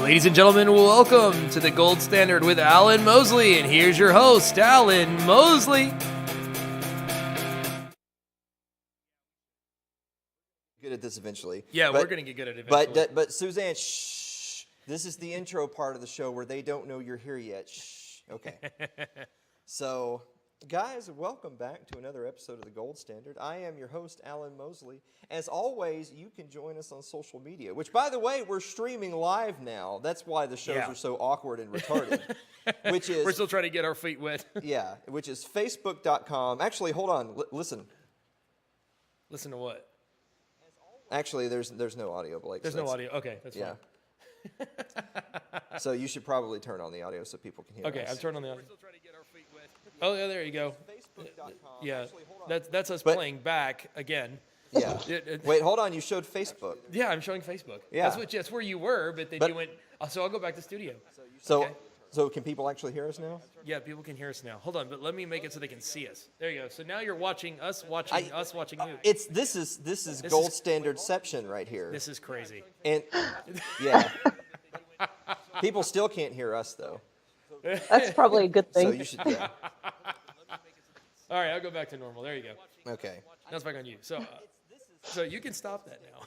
Ladies and gentlemen, welcome to the Gold Standard with Alan Mosley, and here's your host, Alan Mosley. Good at this eventually. Yeah, we're going to get good at it eventually. But Suzanne, shh. This is the intro part of the show where they don't know you're here yet. Shh. Okay. So, guys, welcome back to another episode of the Gold Standard. I am your host, Alan Mosley. As always, you can join us on social media, which, by the way, we're streaming live now. That's why the shows are so awkward and retarded. Which is we're still trying to get our feet wet. Yeah, which is facebook.com. Actually, hold on. Listen. Listen to what? Actually, there's no audio, Blake. There's no audio. Okay, that's fine. So you should probably turn on the audio so people can hear us. Okay, I've turned on the audio. Oh, yeah, there you go. Yeah, that's us playing back again. Yeah. Wait, hold on. You showed Facebook. Yeah, I'm showing Facebook. Yeah. That's where you were, but then you went, so I'll go back to studio. So can people actually hear us now? Yeah, people can hear us now. Hold on, but let me make it so they can see us. There you go. So now you're watching us watching you. This is gold standardception right here. This is crazy. And yeah. People still can't hear us though. That's probably a good thing. So you should All right, I'll go back to normal. There you go. Okay. Now it's back on you. So you can stop that now.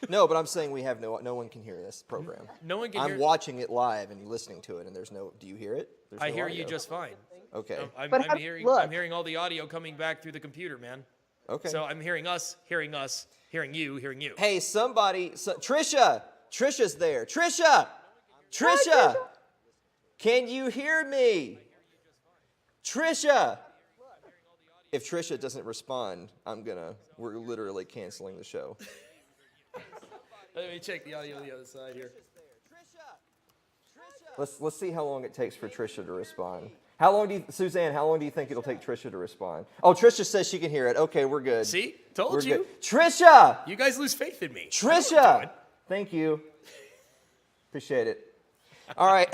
No, but I'm saying we have no one can hear this program. No one can hear it. I'm watching it live and listening to it, and there's no. Do you hear it? I hear you just fine. Okay. I'm hearing all the audio coming back through the computer, man. Okay. So I'm hearing us, hearing you. Hey, somebody, Trisha's there. Trisha, can you hear me? Trisha. If Trisha doesn't respond, we're literally canceling the show. Let me check the audio on the other side here. Let's see how long it takes for Trisha to respond. Suzanne, how long do you think it'll take Trisha to respond? Oh, Trisha says she can hear it. Okay, we're good. See? Told we're you. Good. Trisha! You guys lose faith in me. Trisha! Thank you. Appreciate it. All right.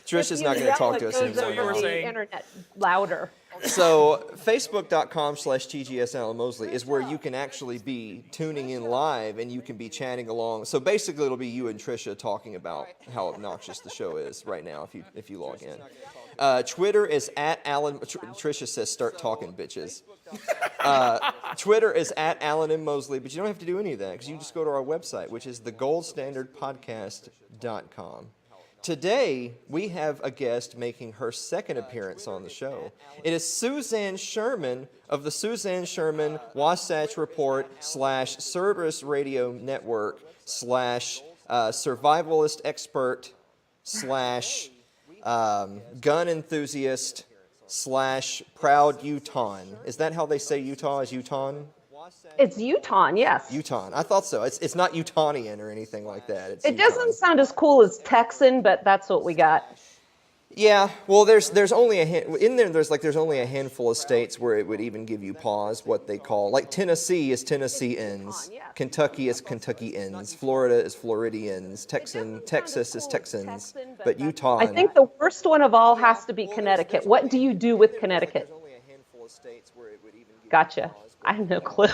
Trisha's not going to talk to us anymore. So you were saying internet louder. So facebook.com/TGS Alan Mosley is where you can actually be tuning in live and you can be chatting along. So basically it'll be you and Trisha talking about how obnoxious the show is right now if you log in. Twitter is @Alan. Trisha says start talking, bitches. Twitter is @Alan and Mosley, but you don't have to do any of that because you just go to our website, which is thegoldstandardpodcast.com. Today, we have a guest making her second appearance on the show. It is Suzanne Sherman of the Suzanne Sherman Wasatch Report / Cerberus Radio Network / survivalist expert / gun enthusiast / proud Utahn. Is that how they say Utah? Is Utahn? It's Utah, yes. Utahn. I thought so. It's not Utahnian or anything like that. It doesn't sound as cool as Texan, but that's what we got. Yeah. Well, there's only there's only a handful of states where it would even give you pause what they call, like Tennessee is Tennesseans, Kentucky is Kentuckians, Florida is Floridians, Texas is Texans, but Utah. I think the worst one of all has to be Connecticut. What do you do with Connecticut? Gotcha. I have no clue.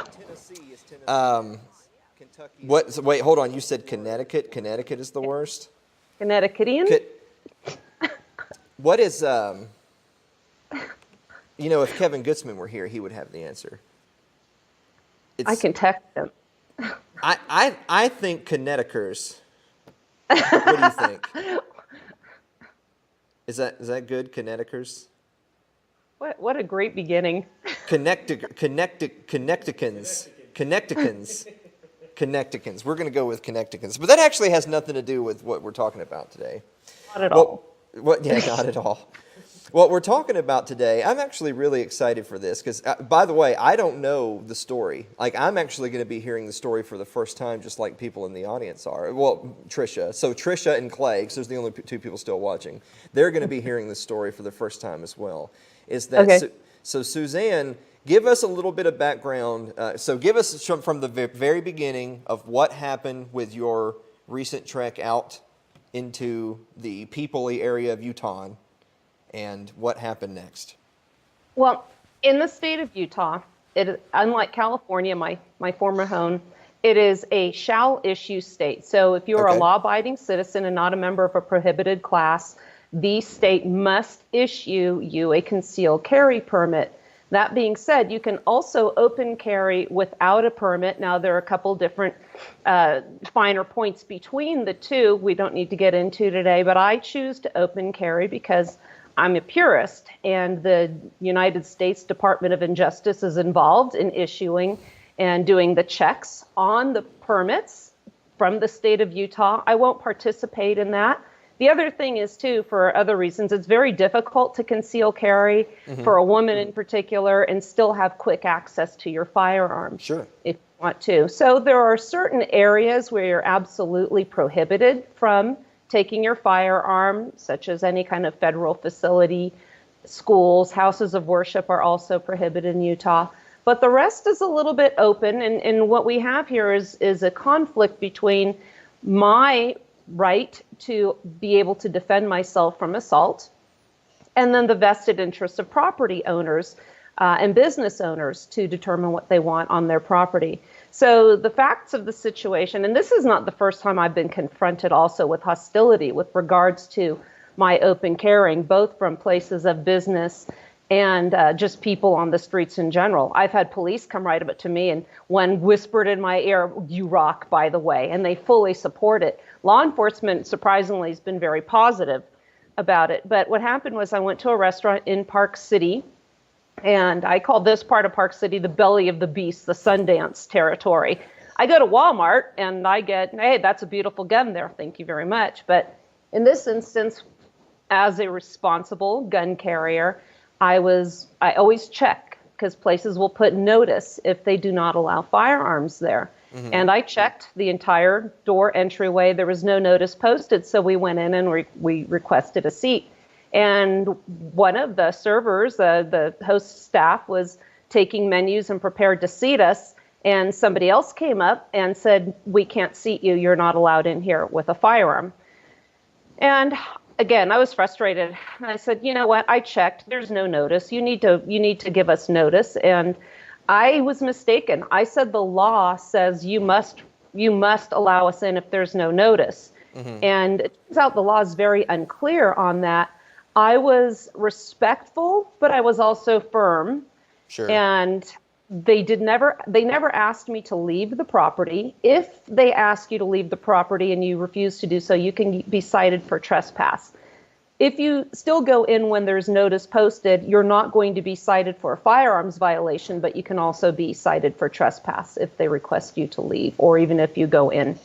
Wait, hold on. You said Connecticut? Connecticut is the worst? Connecticutian? What is, if Kevin Gutzman were here, he would have the answer. I can text him. I think Connecticuters. What do you think? Is that good, Connecticuters? What a great beginning. Connecticans. We're going to go with Connecticans. But that actually has nothing to do with what we're talking about today. Not at all. Yeah, not at all. What we're talking about today, I'm actually really excited for this because, by the way, I don't know the story. Like, I'm actually going to be hearing the story for the first time, just like people in the audience are. Well, Trisha. So Trisha and Clay, because there's the only two people still watching, they're going to be hearing the story for the first time as well. So Suzanne, give us a little bit of background. So give us from the very beginning of what happened with your recent trek out into the Peopley area of Utah and what happened next. Well, in the state of Utah, unlike California, my former home, It is a shall issue state. So if you're a law-abiding citizen and not a member of a prohibited class, the state must issue you a concealed carry permit. That being said, you can also open carry without a permit. Now, there are a couple different finer points between the two we don't need to get into today, but I choose to open carry because I'm a purist, and the United States Department of Justice is involved in issuing and doing the checks on the permits from the state of Utah. I won't participate in that. The other thing is, too, for other reasons, it's very difficult to conceal carry for a woman in particular and still have quick access to your firearm if you want to. So there are certain areas where you're absolutely prohibited from taking your firearm, such as any kind of federal facility. Schools, houses of worship are also prohibited in Utah. But the rest is a little bit open, and what we have here is a conflict between my right to be able to defend myself from assault and then the vested interest of property owners and business owners to determine what they want on their property. So the facts of the situation, and this is not the first time I've been confronted also with hostility with regards to my open carrying, both from places of business and just people on the streets in general. I've had police come right up to me, and one whispered in my ear, "You rock, by the way," and they fully support it. Law enforcement, surprisingly, has been very positive about it. But what happened was I went to a restaurant in Park City, and I call this part of Park City the belly of the beast, the Sundance territory. I go to Walmart, and I get, "Hey, that's a beautiful gun there. Thank you very much." But in this instance, as a responsible gun carrier, I always check, because places will put notice if they do not allow firearms there. And I checked the entire door entryway. There was no notice posted, so we went in and we requested a seat. And one of the servers, the host staff, was taking menus and prepared to seat us. And somebody else came up and said, "We can't seat you. You're not allowed in here with a firearm." And again, I was frustrated. I said, "You know what? I checked. There's no notice. You need to give us notice." And I was mistaken. I said the law says you must allow us in if there's no notice. And it turns out the law is very unclear on that. I was respectful, but I was also firm. And they never asked me to leave the property. If they ask you to leave the property and you refuse to do so, you can be cited for trespass. If you still go in when there's notice posted, you're not going to be cited for a firearms violation, but you can also be cited for trespass if they request you to leave, or even if you go in.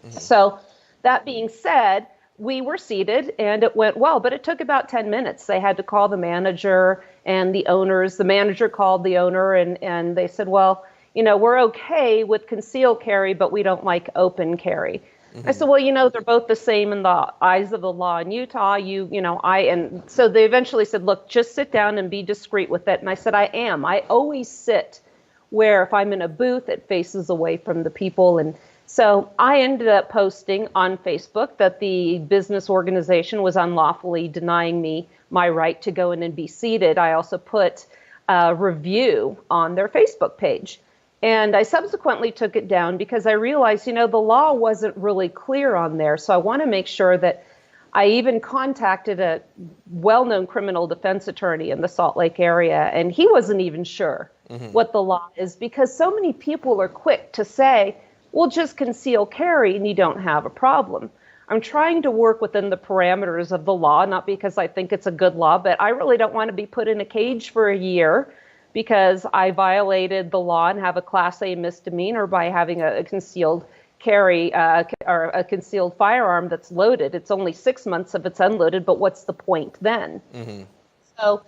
So that being said, we were seated and it went well, but it took about 10 minutes. They had to call the manager and the owners. The manager called the owner and they said, "Well, we're okay with concealed carry, but we don't like open carry." I said, "Well, they're both the same in the eyes of the law in Utah. And so they eventually said, "Look, just sit down and be discreet with it." And I said, "I am. I always sit where if I'm in a booth, it faces away from the people." And so I ended up posting on Facebook that the business organization was unlawfully denying me my right to go in and be seated. I also put a review on their Facebook page. And I subsequently took it down because I realized, the law wasn't really clear on there. So I want to make sure that I even contacted a well-known criminal defense attorney in the Salt Lake area, and he wasn't even sure what the law is, because so many people are quick to say, "Well, just conceal carry and you don't have a problem." I'm trying to work within the parameters of the law, not because I think it's a good law, but I really don't want to be put in a cage for a year because I violated the law and have a Class A misdemeanor by having a concealed carry or a concealed firearm that's loaded. It's only 6 months if it's unloaded, but what's the point then? So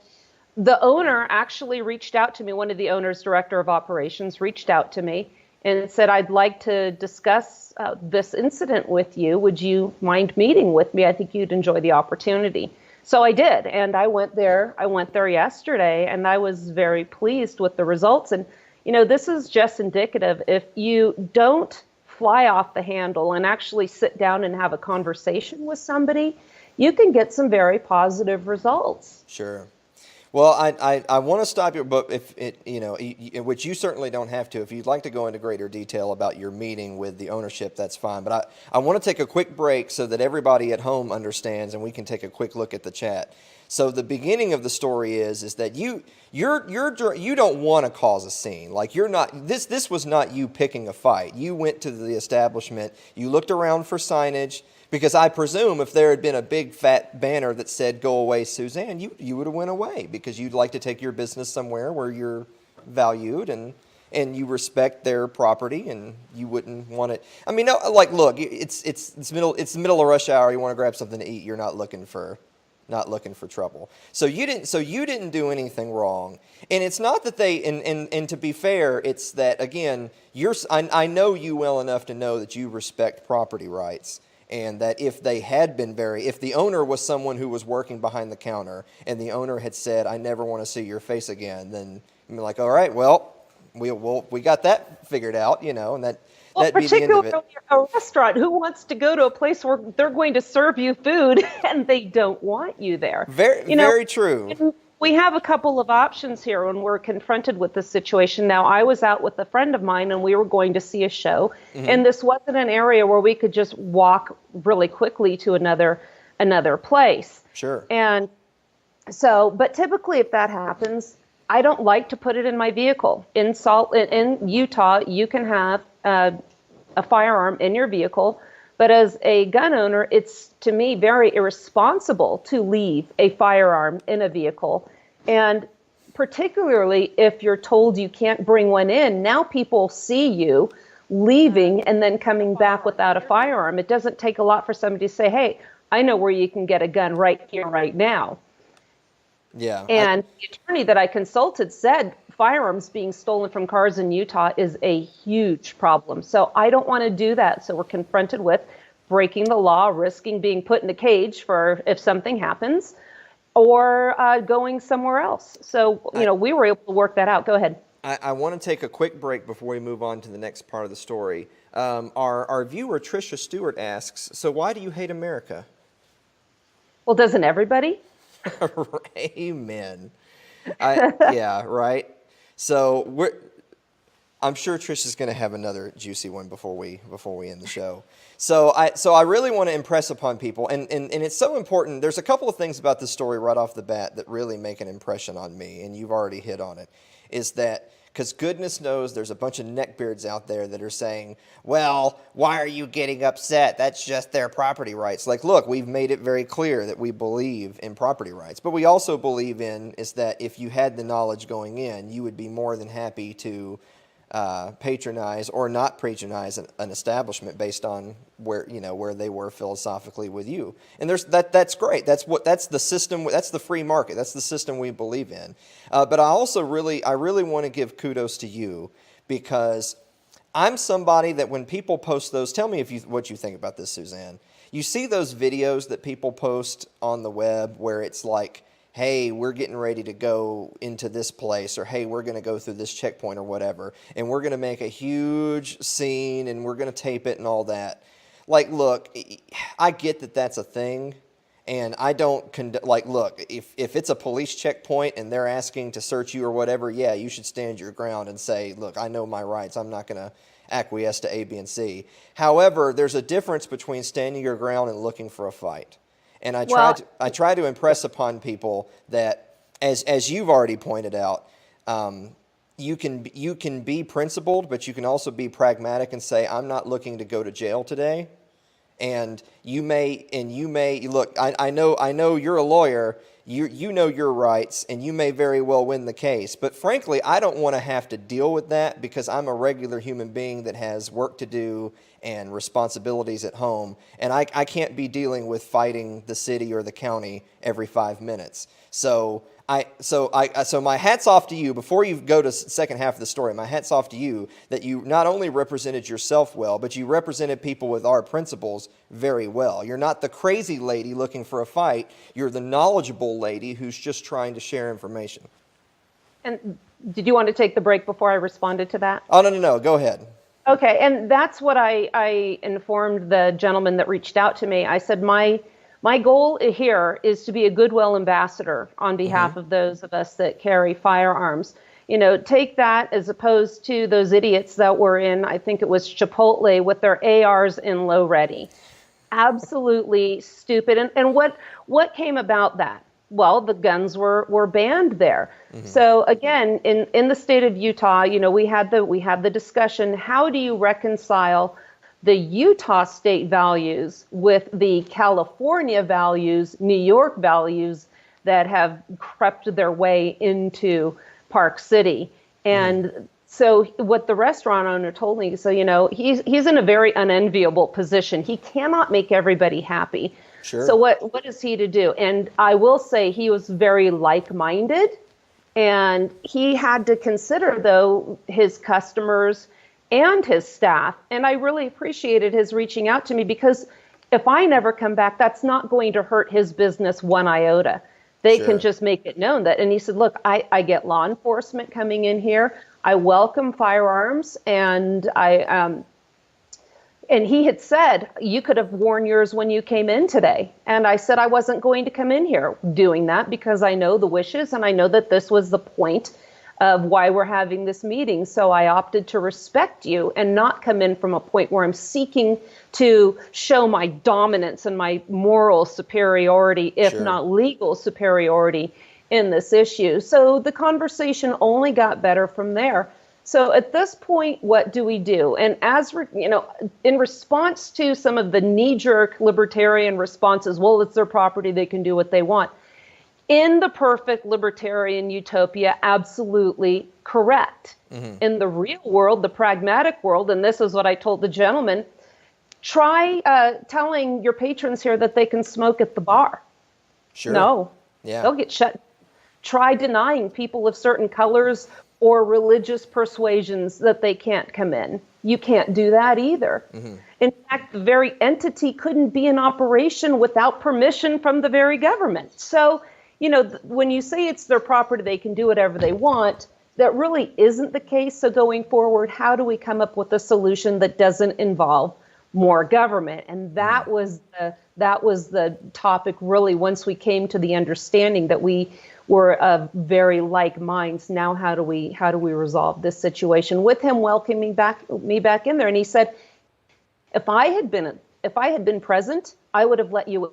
the owner actually reached out to me. One of the owner's director of operations reached out to me and said, "I'd like to discuss this incident with you. Would you mind meeting with me? I think you'd enjoy the opportunity." So I did, and I went there yesterday, and I was very pleased with the results. And, this is just indicative. If you don't fly off the handle and actually sit down and have a conversation with somebody, you can get some very positive results. Sure. Well, I want to stop you, but if it, which you certainly don't have to. If you'd like to go into greater detail about your meeting with the ownership, that's fine. But I want to take a quick break so that everybody at home understands, and we can take a quick look at the chat. So the beginning of the story is that you don't want to cause a scene. Like you're not. This was not you picking a fight. You went to the establishment. You looked around for signage. Because I presume if there had been a big fat banner that said, "Go away, Suzanne," you would have went away because you'd like to take your business somewhere where you're valued and you respect their property and you wouldn't want it. I mean, no, like, look, it's the middle of rush hour. You want to grab something to eat. You're not looking for trouble. So you didn't do anything wrong. And it's not that they and to be fair, it's that again, I know you well enough to know that you respect property rights. And that if the owner was someone who was working behind the counter and the owner had said, "I never want to see your face again," then you'd be like, "All right, well, we got that figured out," and that'd be the end of it. Particularly a restaurant. Who wants to go to a place where they're going to serve you food and they don't want you there? Very true. We have a couple of options here when we're confronted with this situation. Now, I was out with a friend of mine and we were going to see a show, and this wasn't an area where we could just walk really quickly to another place. Sure. And so, but typically if that happens, I don't like to put it in my vehicle. In Utah, you can have a firearm in your vehicle. But as a gun owner, it's, to me, very irresponsible to leave a firearm in a vehicle. And particularly if you're told you can't bring one in, now people see you leaving and then coming back without a firearm. It doesn't take a lot for somebody to say, "Hey, I know where you can get a gun right here, right now." Yeah. And the attorney that I consulted said firearms being stolen from cars in Utah is a huge problem. So I don't want to do that. So we're confronted with breaking the law, risking being put in a cage for if something happens, or going somewhere else. So, we were able to work that out. Go ahead. I want to take a quick break before we move on to the next part of the story. Our viewer, Tricia Stewart, asks, "So why do you hate America?" Well, doesn't everybody? Amen. Yeah, right. So I'm sure Trisha's going to have another juicy one before we end the show. So I really want to impress upon people, and it's so important. There's a couple of things about this story right off the bat that really make an impression on me, and you've already hit on it. Is that because goodness knows there's a bunch of neckbeards out there that are saying, "Well, why are you getting upset? That's just their property rights." Like, look, we've made it very clear that we believe in property rights, but we also believe is that if you had the knowledge going in, you would be more than happy to patronize or not patronize an establishment based on where they were philosophically with you. And that's great. That's the system. That's the free market. That's the system we believe in. But I really want to give kudos to you, because I'm somebody that when people post those, tell me what you think about this, Suzanne. You see those videos that people post on the web where it's like, "Hey, we're getting ready to go into this place," or "Hey, we're going to go through this checkpoint," or whatever, and we're going to make a huge scene and we're going to tape it and all that. Like, look, I get that that's a thing, and I don't look, if it's a police checkpoint and they're asking to search you or whatever, yeah, you should stand your ground and say, "Look, I know my rights. I'm not going to acquiesce to A, B, and C." However, there's a difference between standing your ground and looking for a fight. And I try to impress upon people that, as you've already pointed out, you can be principled, but you can also be pragmatic and say, "I'm not looking to go to jail today." And you may look. I know you're a lawyer. You know your rights, and you may very well win the case. But frankly, I don't want to have to deal with that, because I'm a regular human being that has work to do and responsibilities at home, and I can't be dealing with fighting the city or the county every 5 minutes. So my hat's off to you. Before you go to the second half of the story, my hat's off to you that you not only represented yourself well, but you represented people with our principles very well. You're not the crazy lady looking for a fight. You're the knowledgeable lady who's just trying to share information. And did you want to take the break before I responded to that? Oh, no. Go ahead. Okay, and that's what I informed the gentleman that reached out to me. I said, my My goal here is to be a goodwill ambassador on behalf of those of us that carry firearms. Take that as opposed to those idiots that were in, I think it was Chipotle, with their ARs in low ready. Absolutely stupid. And what came about that? Well, the guns were banned there. So again, in the state of Utah, we had the discussion, how do you reconcile the Utah state values with the California values, New York values that have crept their way into Park City? And so what the restaurant owner told me, so, he's in a very unenviable position. He cannot make everybody happy. Sure. So what is he to do? And I will say he was very like-minded, and he had to consider, though, his customers and his staff. And I really appreciated his reaching out to me, because if I never come back, that's not going to hurt his business one iota. They can just make it known that. And he said, look, I get law enforcement coming in here. I welcome firearms. And and he had said, you could have worn yours when you came in today. And I said I wasn't going to come in here doing that, because I know the wishes and I know that this was the point of why we're having this meeting. So I opted to respect you and not come in from a point where I'm seeking to show my dominance and my moral superiority, if not legal superiority, in this issue. So the conversation only got better from there. So at this point, what do we do? And in response to some of the knee-jerk libertarian responses, well, it's their property, they can do what they want. In the perfect libertarian utopia, absolutely correct. In the real world, the pragmatic world, and this is what I told the gentleman, try telling your patrons here that they can smoke at the bar. No, they'll get shut. Try denying people of certain colors or religious persuasions that they can't come in. You can't do that either. In fact, the very entity couldn't be in operation without permission from the very government. So, when you say it's their property, they can do whatever they want, that really isn't the case. So going forward, how do we come up with a solution that doesn't involve more government? And that was the topic, really, once we came to the understanding that we were of very like minds. Now, how do we resolve this situation? With him welcoming me back in there, and he said, if I had been present, I would have let you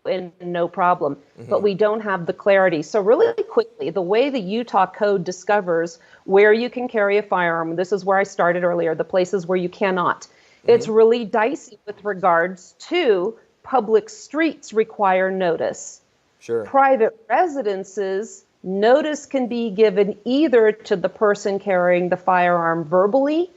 in, no problem. But we don't have the clarity. So really quickly, the way the Utah Code discovers where you can carry a firearm, this is where I started earlier, the places where you cannot. It's really dicey with regards to public streets require notice. Private residences, notice can be given either to the person carrying the firearm verbally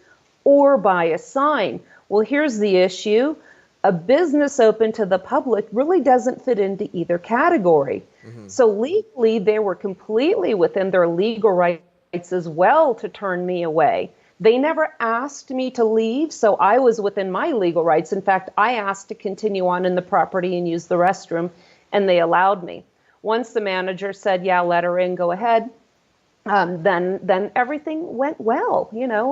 or by a sign. Well, here's the issue. A business open to the public really doesn't fit into either category. So legally, they were completely within their legal rights as well to turn me away. They never asked me to leave, so I was within my legal rights. In fact, I asked to continue on in the property and use the restroom, and they allowed me. Once the manager said, yeah, let her in, go ahead, then everything went well.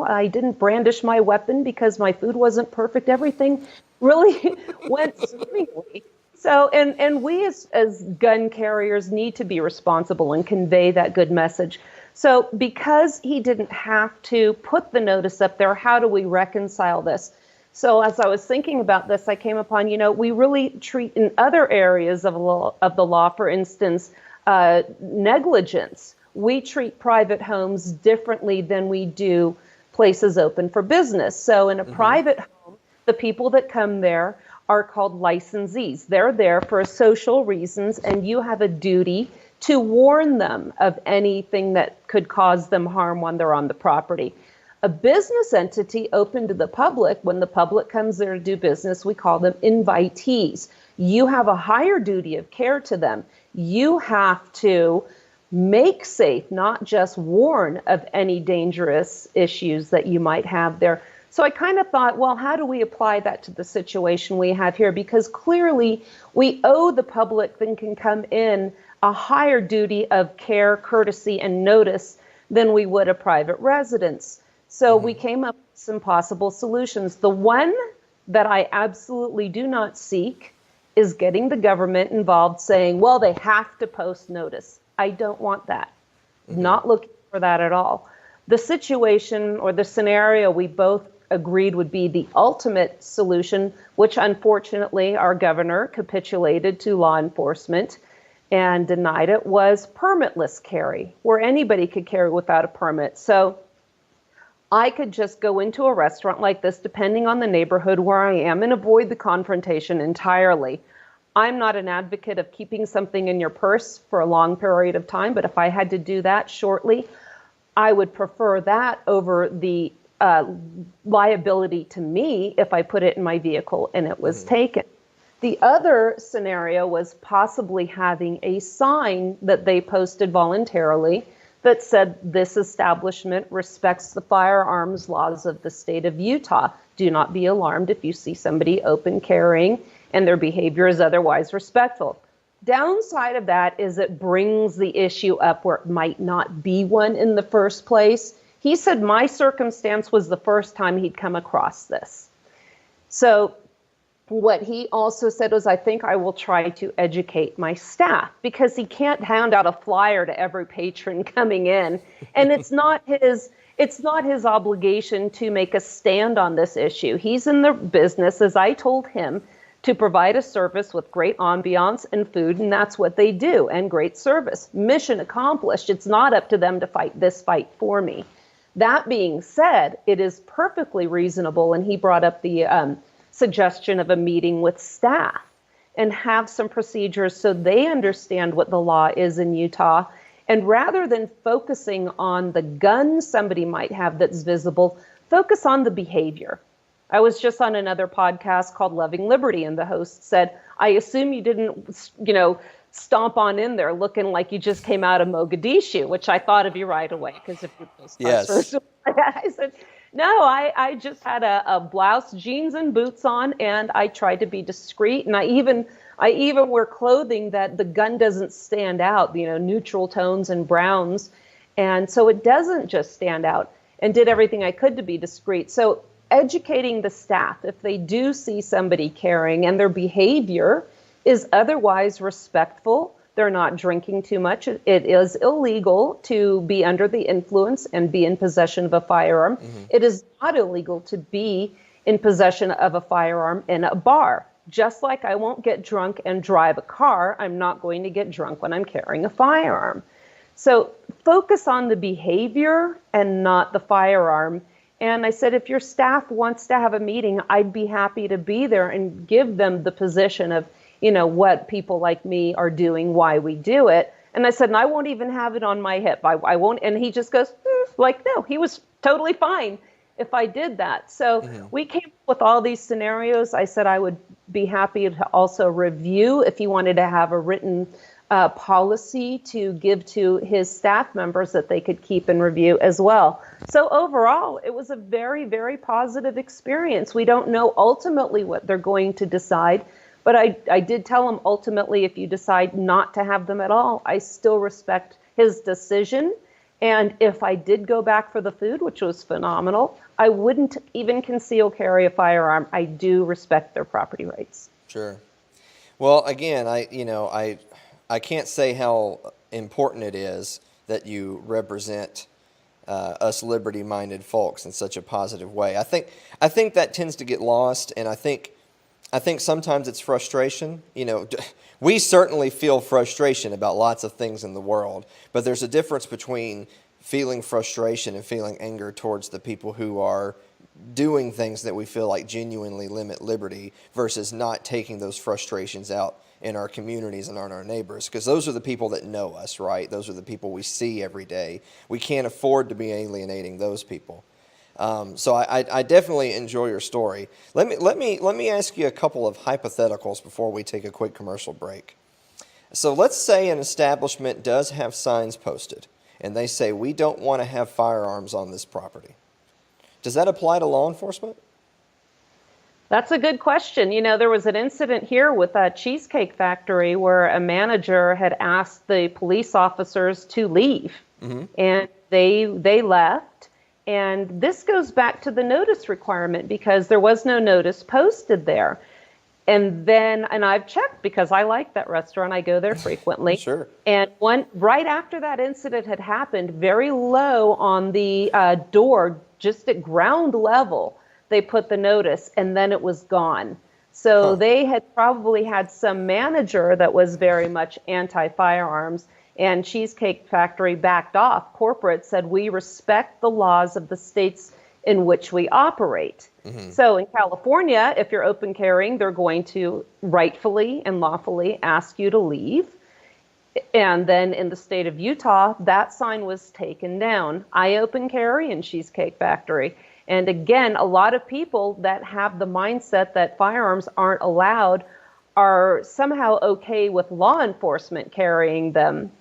I didn't brandish my weapon because my food wasn't perfect. Everything really went smoothly. So, and we as gun carriers need to be responsible and convey that good message. So because he didn't have to put the notice up there, how do we reconcile this? So as I was thinking about this, I came upon, we really treat in other areas of the law, for instance, negligence. We treat private homes differently than we do places open for business. So in a private home, the people that come there are called licensees. They're there for social reasons, and you have a duty to warn them of anything that could cause them harm when they're on the property. A business entity open to the public, when the public comes there to do business, we call them invitees. You have a higher duty of care to them. You have to make safe, not just warn of any dangerous issues that you might have there. So I kind of thought, well, how do we apply that to the situation we have here? Because clearly we owe the public that can come in a higher duty of care, courtesy, and notice than we would a private residence. So we came up with some possible solutions. The one that I absolutely do not seek is getting the government involved, saying, well, they have to post notice. I don't want that. Not looking for that at all. The situation or the scenario we both agreed would be the ultimate solution, which unfortunately our governor capitulated to law enforcement and denied it, was permitless carry, where anybody could carry without a permit. So I could just go into a restaurant like this, depending on the neighborhood where I am, and avoid the confrontation entirely. I'm not an advocate of keeping something in your purse for a long period of time, but if I had to do that shortly, I would prefer that over the liability to me if I put it in my vehicle and it was taken. The other scenario was possibly having a sign that they posted voluntarily that said, this establishment respects the firearms laws of the state of Utah. Do not be alarmed if you see somebody open carrying and their behavior is otherwise respectful. Downside of that is it brings the issue up where it might not be one in the first place. He said my circumstance was the first time he'd come across this. So what he also said was, I think I will try to educate my staff, because he can't hand out a flyer to every patron coming in. And it's not his obligation to make a stand on this issue. He's in the business, as I told him, to provide a service with great ambiance and food, and that's what they do, and great service. Mission accomplished. It's not up to them to fight this fight for me. That being said, it is perfectly reasonable, and he brought up the suggestion of a meeting with staff and have some procedures so they understand what the law is in Utah. And rather than focusing on the gun somebody might have that's visible, focus on the behavior. I was just on another podcast called Loving Liberty, and the host said, I assume you didn't, stomp on in there looking like you just came out of Mogadishu, which I thought of you right away, because if you're Yes. I said, no, I just had a blouse, jeans, and boots on, and I tried to be discreet, and I even wear clothing that the gun doesn't stand out, neutral tones and browns, and so it doesn't just stand out, and did everything I could to be discreet. So educating the staff, if they do see somebody carrying and their behavior is otherwise respectful, they're not drinking too much, it is illegal to be under the influence and be in possession of a firearm. It is not illegal to be in possession of a firearm in a bar. Just like I won't get drunk and drive a car, I'm not going to get drunk when I'm carrying a firearm. So focus on the behavior and not the firearm. And I said, if your staff wants to have a meeting, I'd be happy to be there and give them the position of, what people like me are doing, why we do it. And I said, and I won't even have it on my hip. I won't. And he just goes, no, he was totally fine if I did that. So we came up with all these scenarios. I said I would be happy to also review if he wanted to have a written policy to give to his staff members that they could keep and review as well. So overall, it was a very, very positive experience. We don't know ultimately what they're going to decide, but I did tell him ultimately, if you decide not to have them at all, I still respect his decision. And if I did go back for the food, which was phenomenal, I wouldn't even conceal carry a firearm. I do respect their property rights. Sure. Well, again, I can't say how important it is that you represent us liberty-minded folks in such a positive way. I think that tends to get lost, and I think sometimes it's frustration. We certainly feel frustration about lots of things in the world, but there's a difference between feeling frustration and feeling anger towards the people who are doing things that we feel like genuinely limit liberty versus not taking those frustrations out in our communities and on our neighbors, because those are the people that know us, right? Those are the people we see every day. We can't afford to be alienating those people. So I definitely enjoy your story. Let me ask you a couple of hypotheticals before we take a quick commercial break. So let's say an establishment does have signs posted, and they say, we don't want to have firearms on this property. Does that apply to law enforcement? That's a good question. There was an incident here with a Cheesecake Factory where a manager had asked the police officers to leave, and they left. And this goes back to the notice requirement, because there was no notice posted there. And I've checked because I like that restaurant. I go there frequently. Sure. And right after that incident had happened, very low on the door, just at ground level, they put the notice, and then it was gone. So they had probably had some manager that was very much anti-firearms, and Cheesecake Factory backed off. Corporate said, we respect the laws of the states in which we operate. So in California, if you're open carrying, they're going to rightfully and lawfully ask you to leave. And then in the state of Utah, that sign was taken down. I open carry in Cheesecake Factory. And again, a lot of people that have the mindset that firearms aren't allowed are somehow okay with law enforcement carrying them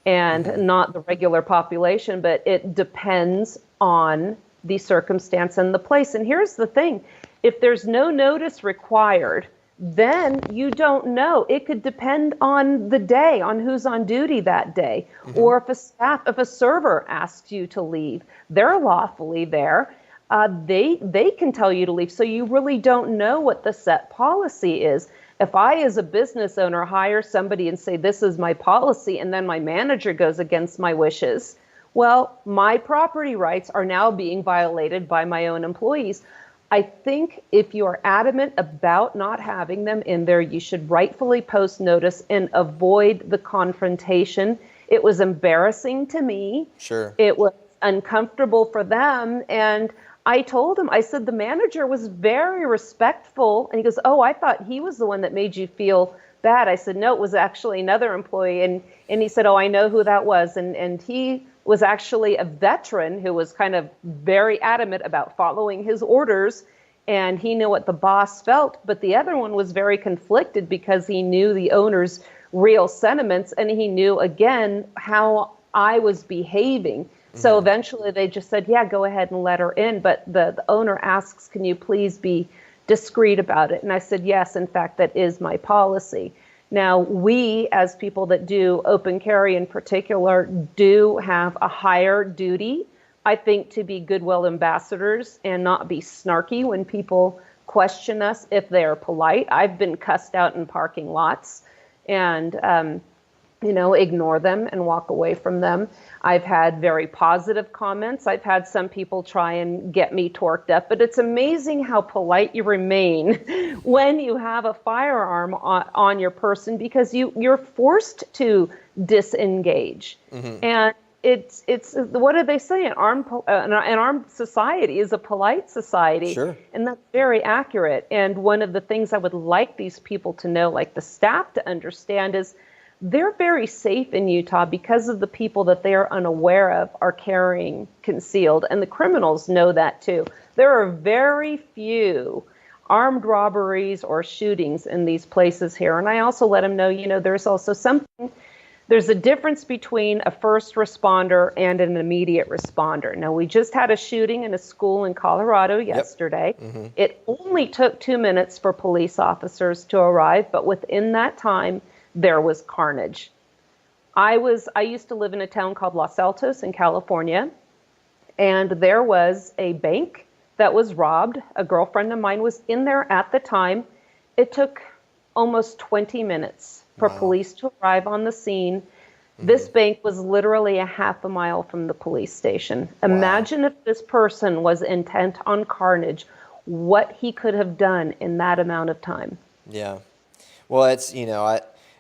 and not the regular population, but it depends on the circumstance and the place. And here's the thing, if there's no notice required, then you don't know. It could depend on the day, on who's on duty that day. Or if a server asks you to leave, they're lawfully there. They can tell you to leave. So you really don't know what the set policy is. If I, as a business owner, hire somebody and say, this is my policy, and then my manager goes against my wishes, well, my property rights are now being violated by my own employees. I think if you are adamant about not having them in there, you should rightfully post notice and avoid the confrontation. It was embarrassing to me. Sure. It was uncomfortable for them. And I told him, I said, the manager was very respectful. And he goes, oh, I thought he was the one that made you feel bad. I said, no, it was actually another employee. And he said, oh, I know who that was. And he was actually a veteran who was kind of very adamant about following his orders, and he knew what the boss felt. But the other one was very conflicted because he knew the owner's real sentiments, and he knew, again, how I was behaving. So eventually they just said, yeah, go ahead and let her in. But the owner asks, can you please be discreet about it? And I said, yes, in fact, that is my policy. Now, we, as people that do open carry in particular, do have a higher duty, I think, to be goodwill ambassadors and not be snarky when people question us if they're polite. I've been cussed out in parking lots and, ignore them and walk away from them. I've had very positive comments. I've had some people try and get me torqued up, but it's amazing how polite you remain when you have a firearm on your person, because you're forced to disengage. And it's what do they say? An armed society is a polite society. Sure. And that's very accurate. And one of the things I would like these people to know, like the staff to understand, is they're very safe in Utah because of the people that they are unaware of are carrying concealed. And the criminals know that too. There are very few armed robberies or shootings in these places here. And I also let them know, there's also there's a difference between a first responder and an immediate responder. Now, we just had a shooting in a school in Colorado yesterday. It only took 2 minutes for police officers to arrive, but within that time, there was carnage. I used to live in a town called Los Altos in California, and there was a bank that was robbed. A girlfriend of mine was in there at the time. It took almost 20 minutes for police to arrive on the scene. This bank was literally a half a mile from the police station. Imagine if this person was intent on carnage, what he could have done in that amount of time. Yeah. Well, it's,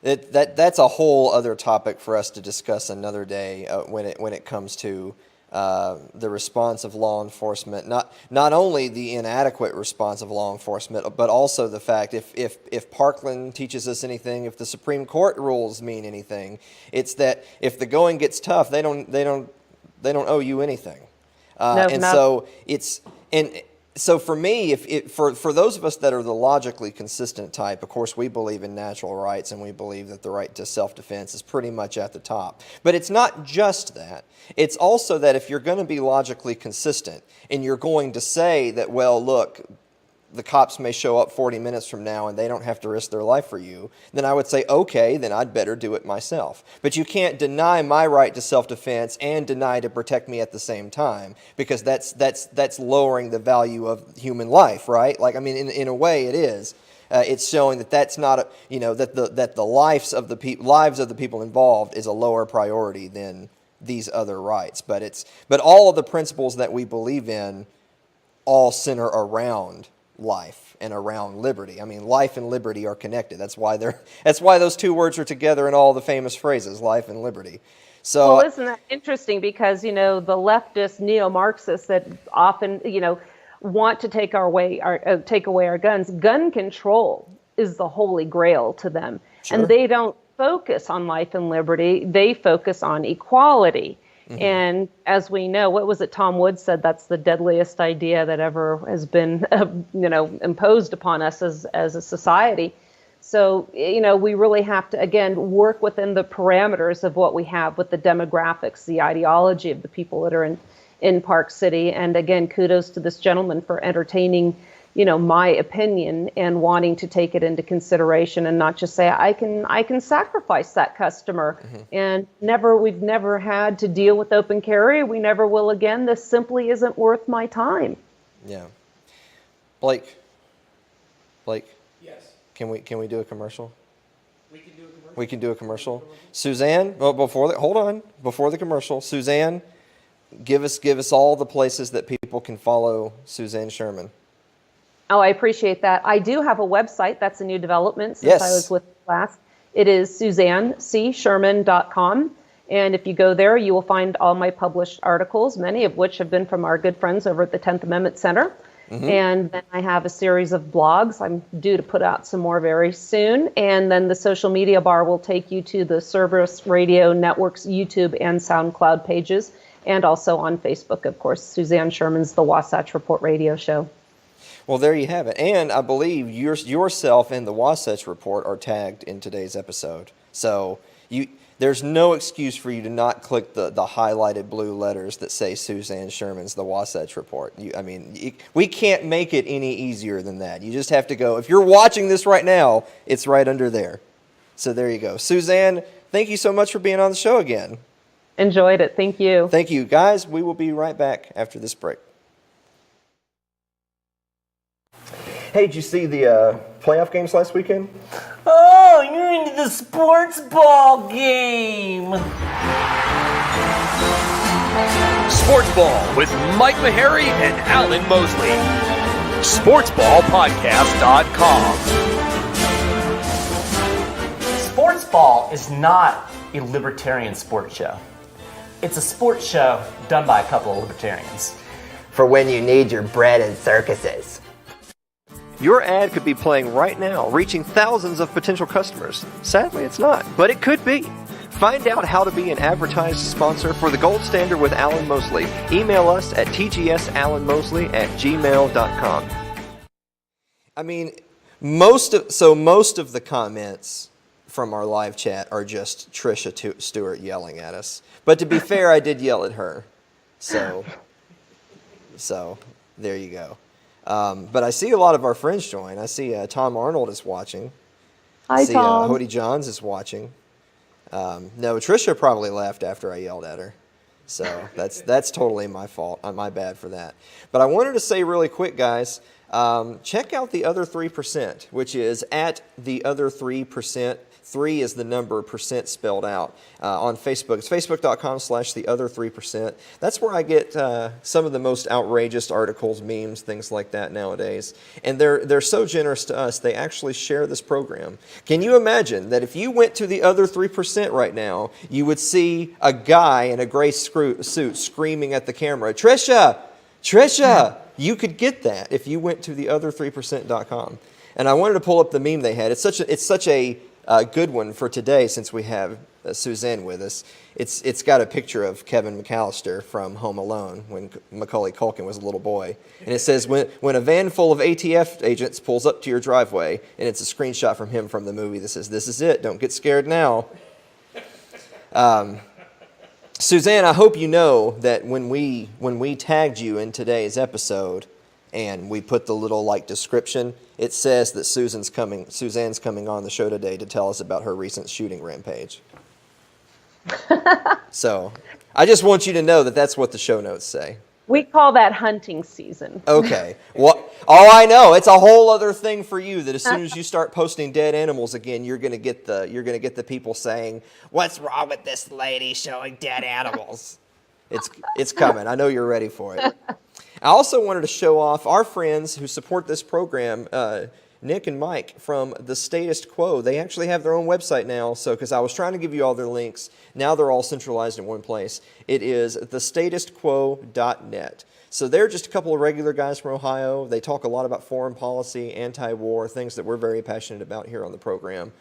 that's a whole other topic for us to discuss another day when it comes to the response of law enforcement. Not only the inadequate response of law enforcement, but also the fact if Parkland teaches us anything, if the Supreme Court rules mean anything, it's that if the going gets tough, they don't owe you anything. So for me, for those of us that are the logically consistent type, of course, we believe in natural rights and we believe that the right to self-defense is pretty much at the top. But it's not just that. It's also that if you're going to be logically consistent and you're going to say that, well, look, the cops may show up 40 minutes from now and they don't have to risk their life for you, then I would say, okay, then I'd better do it myself. But you can't deny my right to self-defense and deny to protect me at the same time, because that's lowering the value of human life, right? Like, I mean, in a way it is. it's showing that that's not that the lives of the people involved is a lower priority than these other rights. But all of the principles that we believe in all center around life and around liberty. I mean, life and liberty are connected. That's why those two words are together in all the famous phrases, life and liberty. So, well, isn't that interesting? Because, the leftist neo-Marxists that often, want to take away our guns. Gun control is the holy grail to them. Sure. And they don't focus on life and liberty. They focus on equality. Mm-hmm. And as we know, what was it Tom Woods said? That's the deadliest idea that ever has been, imposed upon us as a society. So, we really have to, again, work within the parameters of what we have with the demographics, the ideology of the people that are in Park City. And again, kudos to this gentleman for entertaining, my opinion and wanting to take it into consideration and not just say, I can sacrifice that customer. Mm-hmm. And we've never had to deal with open carry. We never will again. This simply isn't worth my time. Yeah. Blake. Yes. Can we do a commercial? We can do a commercial. We can do a commercial. Suzanne, well, before the commercial, Suzanne, give us all the places that people can follow Suzanne Sherman. Oh, I appreciate that. I do have a website. That's a new development since I was with class. It is SuzanneCSherman.com. And if you go there, you will find all my published articles, many of which have been from our good friends over at the 10th Amendment Center. Mm-hmm. And then I have a series of blogs. I'm due to put out some more very soon. And then the social media bar will take you to the Service Radio Network's YouTube and SoundCloud pages, and also on Facebook, of course, Suzanne Sherman's The Wasatch Report radio show. Well, there you have it. And I believe yourself and the Wasatch Report are tagged in today's episode. So there's no excuse for you to not click the highlighted blue letters that say Suzanne Sherman's The Wasatch Report. We can't make it any easier than that. You just have to go. If you're watching this right now, it's right under there. So there you go. Suzanne, thank you so much for being on the show again. Enjoyed it. Thank you. Thank you. Guys, we will be right back after this break. Hey, did you see the playoff games last weekend? Oh, you're into the sports ball game. Sports Ball with Mike Meharry and Alan Mosley. SportsBallPodcast.com. Sports ball is not a libertarian sports show. It's a sports show done by a couple of libertarians. For when you need your bread and circuses. Your ad could be playing right now, reaching thousands of potential customers. Sadly, it's not, but it could be. Find out how to be an advertised sponsor for The Gold Standard with Alan Mosley. Email us at tgsalanmosley@gmail.com. I mean, most of the comments from our live chat are just Trisha Stewart yelling at us. But to be fair, I did yell at her. So there you go. But I see a lot of our friends join. I see Tom Arnold is watching. Hi, Tom. Hody Johns is watching. No, Trisha probably left after I yelled at her. So that's totally my fault. My bad for that. But I wanted to say really quick, guys, check out the other 3%, which is at the other 3%. 3 is the number, percent spelled out, on Facebook. It's facebook.com/the-other3%. That's where I get some of the most outrageous articles, memes, things like that nowadays. And they're so generous to us, they actually share this program. Can you imagine that if you went to the other 3% right now, you would see a guy in a gray suit screaming at the camera, Trisha! You could get that if you went to theother3%.com. And I wanted to pull up the meme they had. It's such a good one for today, since we have Suzanne with us. It's got a picture of Kevin McAllister from Home Alone when Macaulay Culkin was a little boy, and it says when a van full of ATF agents pulls up to your driveway, and it's a screenshot from him from the movie that says, "This is it. Don't get scared now." Suzanne, I hope you know that when we tagged you in today's episode, and we put the little description, it says that Suzanne's coming on the show today to tell us about her recent shooting rampage. So I just want you to know that that's what the show notes say. We call that hunting season. Okay. Oh, I know. It's a whole other thing for you that as soon as you start posting dead animals again, you're gonna get the people saying, "What's wrong with this lady showing dead animals?" It's coming. I know you're ready for it. I also wanted to show off our friends who support this program, Nick and Mike from The Status Quo. They actually have their own website now, so because I was trying to give you all their links, now they're all centralized in one place. It is thestatusquo.net. So they're just a couple of regular guys from Ohio. They talk a lot about foreign policy, anti-war, things that we're very passionate about here on the program.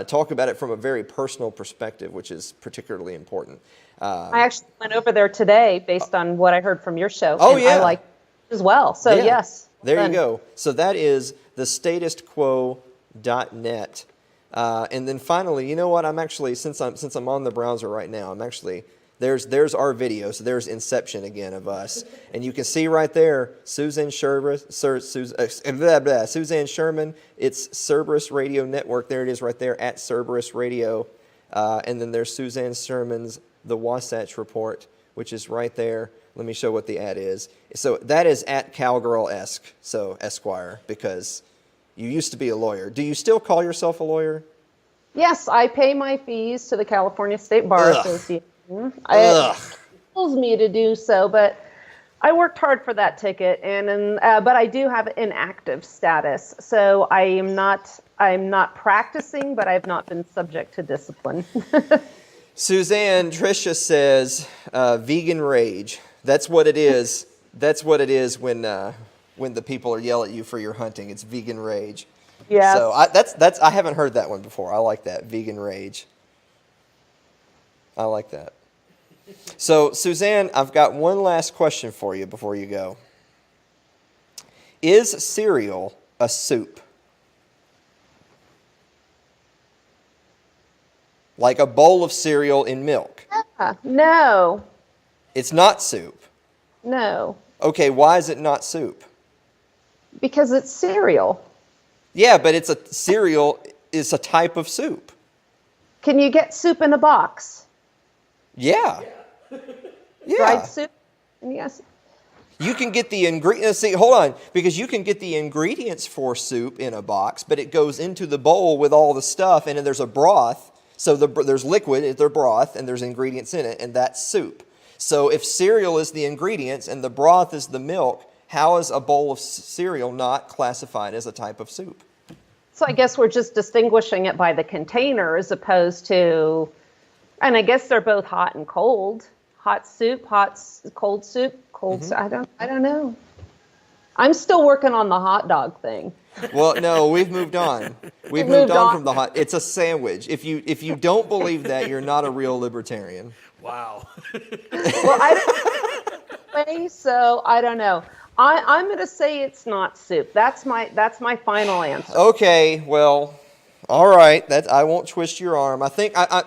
Talk about it from a very personal perspective, which is particularly important. I actually went over there today based on what I heard from your show. Oh, and yeah. I like it as well. So, Yeah. yes. There you go. So that is thestatusquo.net. And then finally, you know what? I'm actually, since I'm on the browser right now, I'm actually, there's our video. So there's Inception again of us. And you can see right there, Suzanne Sherman, Suzanne Sherman. It's Cerberus Radio Network. There it is right there at Cerberus Radio. And then there's Suzanne Sherman's The Wasatch Report, which is right there. Let me show what the ad is. So that is at Cowgirl-esque, so Esquire, because you used to be a lawyer. Do you still call yourself a lawyer? Yes, I pay my fees to the California State Bar Association. Ugh. It tells me to do so, but I worked hard for that ticket, but I do have inactive status, so I'm not practicing, but I've not been subject to discipline. Suzanne, Tricia says vegan rage. That's what it is. That's what it is when the people are yelling at you for your hunting. It's vegan rage. Yes. So I haven't heard that one before. I like that, vegan rage. I like that. So Suzanne, I've got one last question for you before you go. Is cereal a soup? Like a bowl of cereal in milk? No. It's not soup. No. Okay, why is it not soup? Because it's cereal. Yeah, but cereal is a type of soup. Can you get soup in a box? Yeah. Yeah. Dried soup? Yes. You can get the ingredients. See, hold on, because you can get the ingredients for soup in a box, but it goes into the bowl with all the stuff, and then there's a broth. So there's liquid, there's broth, and there's ingredients in it, and that's soup. So if cereal is the ingredients and the broth is the milk, how is a bowl of cereal not classified as a type of soup? So I guess we're just distinguishing it by the container as opposed to, and I guess they're both hot and cold. Hot soup, cold soup, cold soup. I don't know. I'm still working on the hot dog thing. Well, no, we've moved on. We've moved on from the hot. It's a sandwich. If you don't believe that, you're not a real libertarian. Wow. Well, I don't so I don't know. I'm going to say it's not soup. That's my final answer. Okay, well, all right. I won't twist your arm. I think But I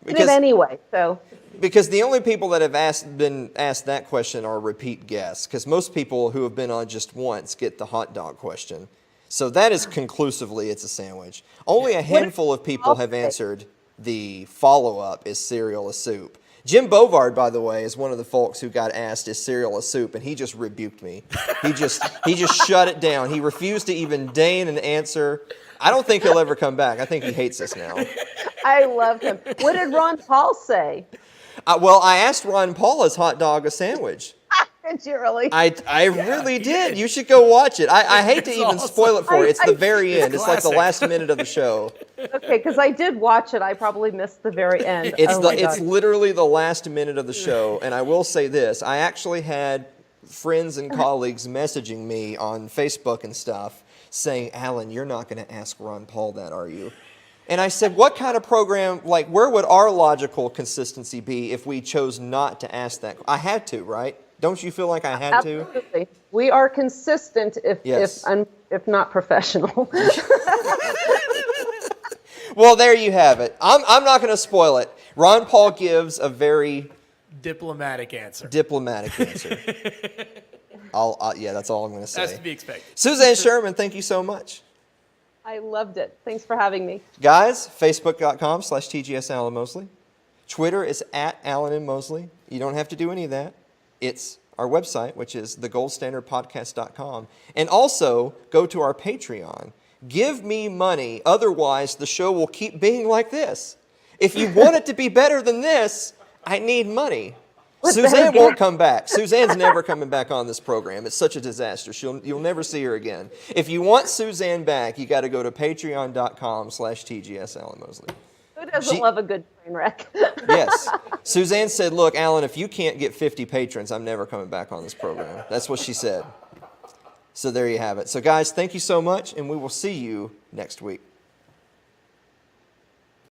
did it anyway. So because the only people that have been asked that question are repeat guests. Because most people who have been on just once get the hot dog question. So that is conclusively it's a sandwich. Only a handful of people have answered the follow-up, is cereal a soup? Jim Bovard, by the way, is one of the folks who got asked, is cereal a soup? And he just rebuked me. He just shut it down. He refused to even deign an answer. I don't think he'll ever come back. I think he hates us now. I love him. What did Ron Paul say? Well, I asked Ron Paul, is hot dog a sandwich? Did you really? I really did. You should go watch it. I hate to even spoil it for you. It's the very end. It's like the last minute of the show. Okay, because I did watch it. I probably missed the very end. It's literally the last minute of the show. And I will say this. I actually had friends and colleagues messaging me on Facebook and stuff saying, Alan, you're not going to ask Ron Paul that, are you? And I said, what kind of program, like, where would our logical consistency be if we chose not to ask that? I had to, right? Don't you feel like I had to? Absolutely. We are consistent if not professional. Well, there you have it. I'm not going to spoil it. Ron Paul gives a very diplomatic answer. Yeah, that's all I'm going to say. Has to be expected. Suzanne Sherman, thank you so much. I loved it. Thanks for having me. Guys, Facebook.com/TGS Alan Mosley. Twitter is at Alan and Mosley. You don't have to do any of that. It's our website, which is thegoldstandardpodcast.com. And also go to our Patreon. Give me money, otherwise the show will keep being like this. If you want it to be better than this, I need money. Suzanne won't come back. Suzanne's never coming back on this program. It's such a disaster. You'll never see her again. If you want Suzanne back, you got to go to patreon.com/TGS Alan Mosley. Who doesn't love a good train wreck? Yes. Suzanne said, look, Alan, if you can't get 50 patrons, I'm never coming back on this program. That's what she said. So there you have it. So guys, thank you so much, and we will see you next week.